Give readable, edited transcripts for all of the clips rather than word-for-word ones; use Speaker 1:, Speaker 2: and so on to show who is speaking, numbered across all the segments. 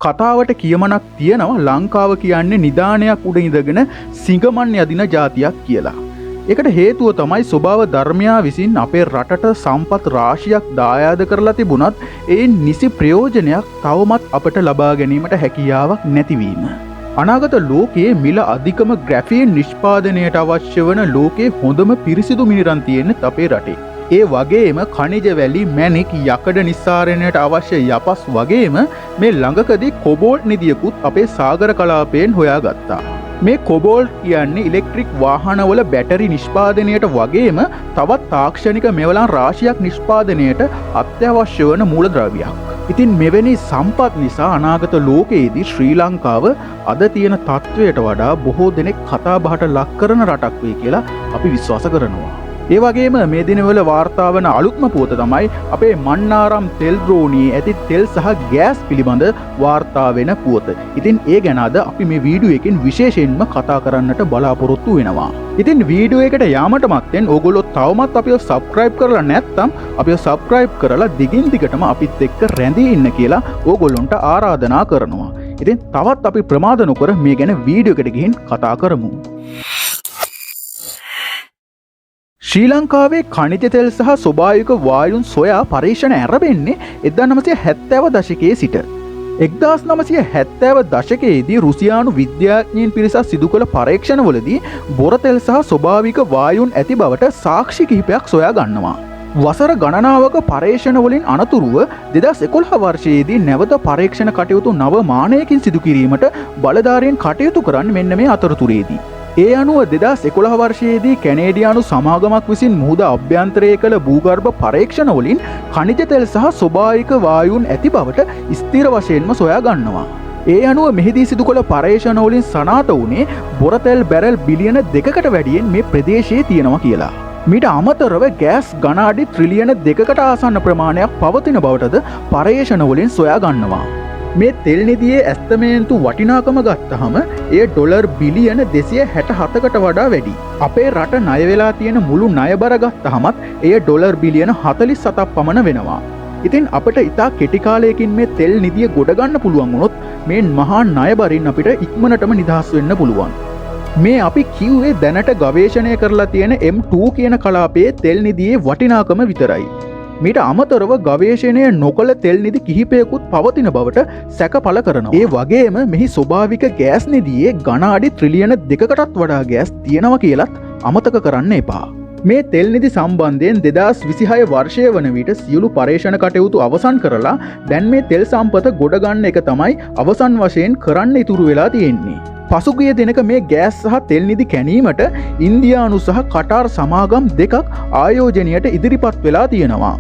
Speaker 1: කතාවට කියමනක් තියෙනවා ලංකාව කියන්නේ නිදානයක් උඩ ඉඳගෙන සිඟමන් යදින ජාතියක් කියලා. ඒකට හේතුව තමයි ස්වභාව ධර්මයා විසින් අපේ රටට සම්පත් රාශියක් දායාද කරලා තිබුණත් ඒ නිසි ප්‍රයෝජනයක් තවමත් අපට ලබා ගැනීමට හැකියාවක් නැතිවීම. අනාගත ලෝකයේ මිල අධිකම ග්‍රැෆීන් නිෂ්පාදනයට අවශ්‍ය වන ලෝකයේ හොඳම පිරිසිදු මිනිරන් තියෙන්නේ අපේ රටේ. ඒ වගේම khනිජ වැලි මැණික් යකඩ නිස්සාරණයට අවශ්‍ය යපස් වගේම මේ ළඟකදී කොබෝල්ට් නිදියකුත් අපේ සාගර කලාපයෙන් හොයාගත්තා. මේ කොබෝල්ට් කියන්නේ ඉලෙක්ට්‍රික් වාහනවල බැටරි නිෂ්පාදනයට වගේම තවත් තාක්ෂණික මෙවලන් රාශියක් නිෂ්පාදනයට අත්‍යවශ්‍ය වන මූලද්‍රව්‍යයක්. ඉතින් මෙවැනි සම්පත් නිසා අනාගත ලෝකයේදී ශ්‍රී ලංකාව අද තියෙන තත්ත්වයට වඩා බොහෝ දෙනෙක් කතා බහට ලක් කරන රටක් වෙයි කියලා අපි විශ්වාස කරනවා. ඒ වගේම මේ දිනවල වාර්තා වන අලුත්ම පුවත තමයි අපේ මන්නාරම් තෙල් ද්‍රෝණියේ ඇති තෙල් සහ ගෑස් පිළිබඳ වාර්තා වෙන පුවත. ඉතින් ඒ ගැන අද අපි මේ වීඩියෝ එකෙන් විශේෂයෙන්ම කතා කරන්නට බලාපොරොත්තු වෙනවා. ඉතින් වීඩියෝ එකට යාමට මත්තෙන් ඔයගොල්ලෝ තවමත් අපිව සබ්ස්ක්‍රයිබ් කරලා නැත්නම් අපිව සබ්ස්ක්‍රයිබ් කරලා දිගින් දිගටම අපිත් එක්ක රැඳී ඉන්න කියලා ඕගොල්ලොන්ට ආරාධනා කරනවා. ඉතින් තවත් අපි ප්‍රමාද නොකර මේ ගැන වීඩියෝ එකට ගිහින් කතා කරමු. ශ්‍රී ලංකාවේ khනිජ තෙල් සහ ස්වභාවික වායුන් සොයා පරීක්ෂණ ආරම්භෙන්නේ 1970 දශකයේ සිට. 1970 දශකයේදී රුසියානු විද්‍යාඥයින් පිරිසක් සිදු කළ පරීක්ෂණවලදී බොර තෙල් සහ ස්වභාවික වායුන් ඇති බවට සාක්ෂි කිහිපයක් සොයා ගන්නවා. වසර ගණනාවක පරීක්ෂණ වලින් අනතුරුව 2011 වර්ෂයේදී නැවත පරීක්ෂණ කටයුතු නව මානයකින් සිදු කිරීමට බලධාරීන් කටයුතු කරන්නේ මෙන්න මේ අතරතුරේදී. ඒ අනුව 2011 වර්ෂයේදී කැනේඩියානු සමාගමක් විසින් මුහුද අභ්‍යන්තරයේ කළ භූගර්භ පරීක්ෂණ වලින් khනිජ තෙල් සහ ස්වභාවික වායුන් ඇති බවට ස්ථිර වශයෙන්ම සොයා ගන්නවා. ඒ අනුව මෙහිදී සිදු කළ පරීක්ෂණ වලින් සනාථ වුණේ බොර තෙල් බැරල් බිලියන 2කට වැඩියෙන් මේ ප්‍රදේශයේ තියෙනවා කියලා. මීට අමතරව ගෑස් ඝන අඩි ට්‍රිලියන 2කට ආසන්න ප්‍රමාණයක් පවතින බවටද පරීක්ෂණ වලින් සොයා ගන්නවා. මේ තෙල් නිදියේ ඇස්තමේන්තු වටිනාකම ගත්තහම එය ඩොලර් බිලියන 267කට වඩා වැඩි. අපේ රට ණය වෙලා තියෙන මුළු ණයබර ගත්තහමත් එය ඩොලර් බිලියන 47ක් පමණ වෙනවා. ඉතින් අපිට ඉතා කෙටි කාලයකින් මේ තෙල් නිදිය ගොඩ ගන්න පුළුවන් වුණොත් මේ මහා ණයබරින් අපිට ඉක්මනටම නිදහස් වෙන්න පුළුවන්. මේ අපි කිව්වේ දැනට ගවේෂණය කරලා තියෙන M2 කියන කලාපයේ තෙල් නිදියේ වටිනාකම විතරයි. මීට අමතරව ගවේෂණය නොකළ තෙල් නිදි කිහිපයකුත් පවතින බවට සැක පළ කරනවා. ඒ වගේම මෙහි ස්වභාවික ගෑස් නිදියේ ඝන අඩි ට්‍රිලියන 2කටත් වඩා ගෑස් තියෙනවා කියලත් අමතක කරන්න එපා. මේ තෙල් නිදි සම්බන්ධයෙන් 2026 වර්ෂය වන විට සියලු පරීක්ෂණ කටයුතු අවසන් කරලා දැන් මේ තෙල් සම්පත ගොඩ ගන්න එක තමයි අවසන් වශයෙන් කරන්න ඉතුරු වෙලා තියෙන්නේ. පසුගිය දිනක මේ ගෑස් සහ තෙල් නිදි කැණීමට ඉන්දියානු සහ කටාර් සමාගම් දෙකක් ආයෝජනයට ඉදිරිපත් වෙලා තියෙනවා.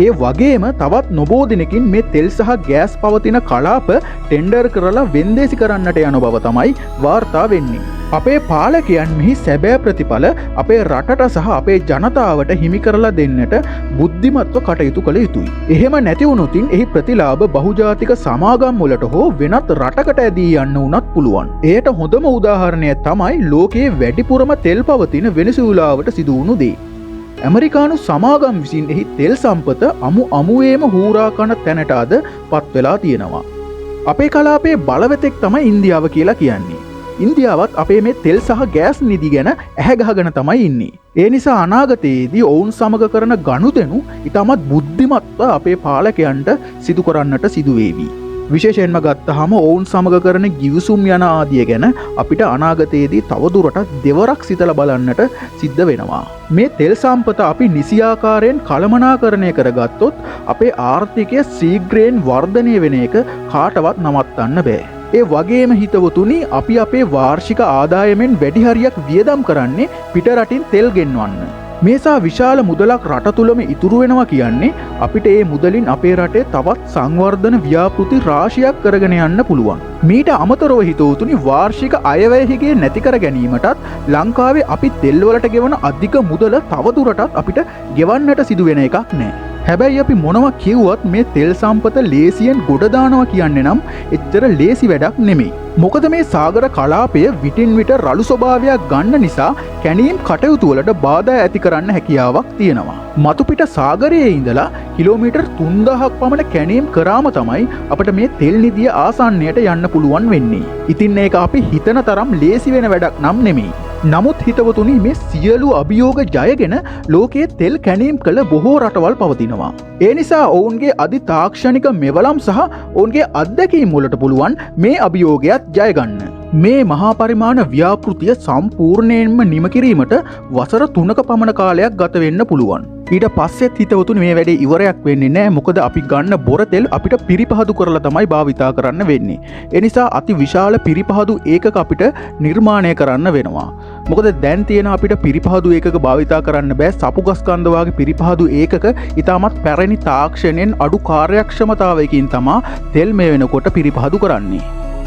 Speaker 1: ඒ වගේම තවත් නොබෝ දිනකින් මේ තෙල් සහ ගෑස් පවතින කලාප ටෙන්ඩර් කරලා වෙන්දේසි කරන්නට යන බව තමයි වාර්තා වෙන්නේ. අපේ පාලකයන් මෙහි සැබෑ ප්‍රතිඵල අපේ රටට සහ අපේ ජනතාවට හිමි කරලා දෙන්නට බුද්ධිමත්ව කටයුතු කළ යුතුයි. එහෙම නැති වුණොතින් එහි ප්‍රතිලාභ බහුජාතික සමාගම් වලට හෝ වෙනත් රටකට ඇදී යන්න උනත් පුළුවන්. එයට හොඳම උදාහරණය තමයි ලෝකයේ වැඩිපුරම තෙල් පවතින වෙනසුලාවට සිදු වුණු දේ. ඇමරිකානු සමාගම් විසින් එහි තෙල් සම්පත අමුවේම හූරා කන තැනට අද පත් වෙලා තියෙනවා. අපේ කලාපයේ බලවතෙක් තමයි ඉන්දියාව කියලා කියන්නේ. ඉන්දියාවත් අපේ මේ තෙල් සහ ගෑස් නිදි ගැන ඇහැගහගෙන තමයි ඉන්නේ. ඒ නිසා අනාගතයේදී ඔවුන් සමග කරන ගනුදෙනු ඉතාමත් බුද්ධිමත්ව අපේ පාලකයන්ට සිදු කරන්නට සිදුවේවි. විශේෂයෙන්ම ගත්තහම ඔවුන් සමග කරන ගිවිසුම් යන ආදිය ගැන අපිට අනාගතයේදී තවදුරටත් දෙවරක් සිතලා බලන්නට සිද්ධ වෙනවා. මේ තෙල් සම්පත අපි නිසියාකාරයෙන් කළමනාකරණය කරගත්තොත් අපේ ආර්ථිකය ශීඝ්‍රයෙන් වර්ධනය වෙන එක කාටවත් නවත්තන්න බෑ. ඒ වගේම හිතවතුනි අපි අපේ වාර්ෂික ආදායමෙන් වැඩි හරියක් වියදම් කරන්නේ පිටරටින් තෙල් ගෙන්වන්න. මේසා විශාල මුදලක් රට තුළම ඉතුරු වෙනවා කියන්නේ අපිට ඒ මුදලින් අපේ රටේ තවත් සංවර්ධන ව්‍යාපෘති රාශියක් කරගෙන යන්න පුළුවන්. මීට අමතරව හිතවතුනි වාර්ෂික අයවැයහිගේ නැති කර ගැනීමටත් ලංකාවේ අපි තෙල් වලට ගෙවන අධික මුදල තවදුරටත් අපිට ගෙවන්නට සිදු වෙන එකක් නෑ. හැබැයි අපි මොනවා කිව්වත් මේ තෙල් සම්පත ලේසියෙන් ගොඩ දානවා කියන්නේ නම් එච්චර ලේසි වැඩක් නෙමෙයි. මොකද මේ සාගර කලාපය විටින් විට රළු ස්වභාවයක් ගන්න නිසා කැණීම් කටයුතු වලට බාධා ඇති කරන්න හැකියාවක් තියෙනවා. මතුපිට සාගරයේ ඉඳලා කිලෝමීටර් 3000ක් පමණ කැණීම් කරාම තමයි අපිට මේ තෙල් නිදිය ආසන්නයට යන්න පුළුවන් වෙන්නේ. ඉතින් ඒක අපි හිතන තරම් ලේසි වෙන වැඩක් නම් නෙමෙයි. නමුත් හිතවතුනි මේ සියලු අභියෝග ජයගෙන ලෝකයේ තෙල් කැණීම් කළ බොහෝ රටවල් පවතිනවා. ඒ නිසා ඔවුන්ගේ අධි තාක්ෂණික මෙවලම් සහ ඔවුන්ගේ අත්දැකීම් වලට පුළුවන් මේ අභියෝගයත් ජයගන්න. මේ මහා පරිමාණ ව්‍යාපෘතිය සම්පූර්ණයෙන්ම නිම කිරීමට වසර 3ක පමණ කාලයක් ගත වෙන්න පුළුවන්. ඊට පස්සෙත් හිතවතුනි මේ වැඩේ ඉවරයක් වෙන්නේ නැහැ. මොකද අපි ගන්න බොර තෙල් අපිට පිරිපහදු කරලා තමයි භාවිතා කරන්න වෙන්නේ. ඒ නිසා අති විශාල පිරිපහදු ඒකක අපිට නිර්මාණය කරන්න වෙනවා. මොකද දැන් තියෙන අපිට පිරිපහදු ඒකක භාවිතා කරන්න බෑ. සපුගස්කන්ධ වගේ පිරිපහදු ඒකක ඊටමත් පැරණි තාක්ෂණයෙන් අඩු කාර්යක්ෂමතාවයකින් තමයි තෙල් මේ වෙනකොට පිරිපහදු කරන්නේ.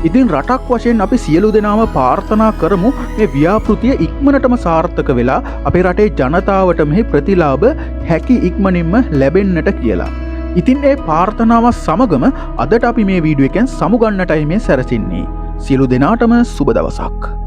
Speaker 1: ඉතින් රටක් වශයෙන් අපි සියලු දෙනාම ප්‍රාර්ථනා කරමු මේ ව්‍යාපෘතිය ඉක්මනටම සාර්ථක වෙලා අපේ රටේ ජනතාවට මෙහි ප්‍රතිලාභ හැකි ඉක්මනින්ම ලැබෙන්නට කියලා. ඉතින් ඒ ප්‍රාර්ථනාව සමගම අදට අපි මේ වීඩියෝ එකෙන් සමුගන්නටයි මේ සැරසෙන්නේ. සියලු දෙනාටම සුබ දවසක්.